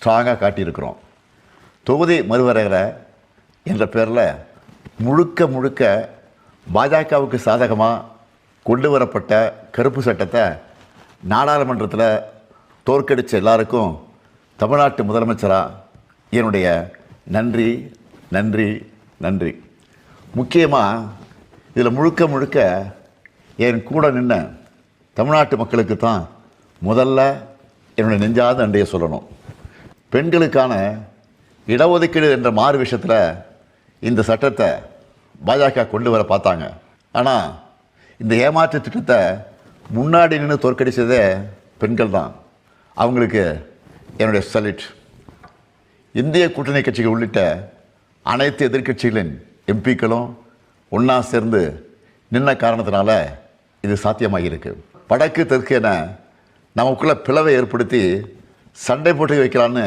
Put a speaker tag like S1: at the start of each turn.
S1: ஸ்ட்ராங்காக காட்டியிருக்கிறோம். தொகுதி மறுவரையறை என்ற பேரில் முழுக்க முழுக்க பாஜகவுக்கு சாதகமாக கொண்டு வரப்பட்ட கருப்பு சட்டத்தை நாடாளுமன்றத்தில் தோற்கடித்த எல்லாருக்கும் தமிழ்நாட்டு முதலமைச்சராக என்னுடைய நன்றி நன்றி நன்றி. முக்கியமாக இதில் முழுக்க முழுக்க என் கூட நின்ன தமிழ்நாட்டு மக்களுக்கு தான் முதல்ல என்னுடைய நெஞ்சாத நன்றியை சொல்லணும். பெண்களுக்கான இடஒதுக்கீடு என்ற மாறு விஷயத்தில் இந்த சட்டத்தை பாஜக கொண்டு வர பார்த்தாங்க. ஆனால் இந்த ஏமாற்று திட்டத்தை முன்னாடி நின்று தோற்கடித்ததே பெண்கள் தான். அவங்களுக்கு என்னுடைய சல்யூட். இந்திய கூட்டணி கட்சிகள் உள்ளிட்ட அனைத்து எதிர்க்கட்சிகளின் எம்பிக்களும் ஒன்றா சேர்ந்து நின்ன காரணத்தினால இது சாத்தியமாகியிருக்கு. வடக்கு தெற்கு என நமக்குள்ள பிளவை ஏற்படுத்தி சண்டை போட்டு வைக்கலான்னு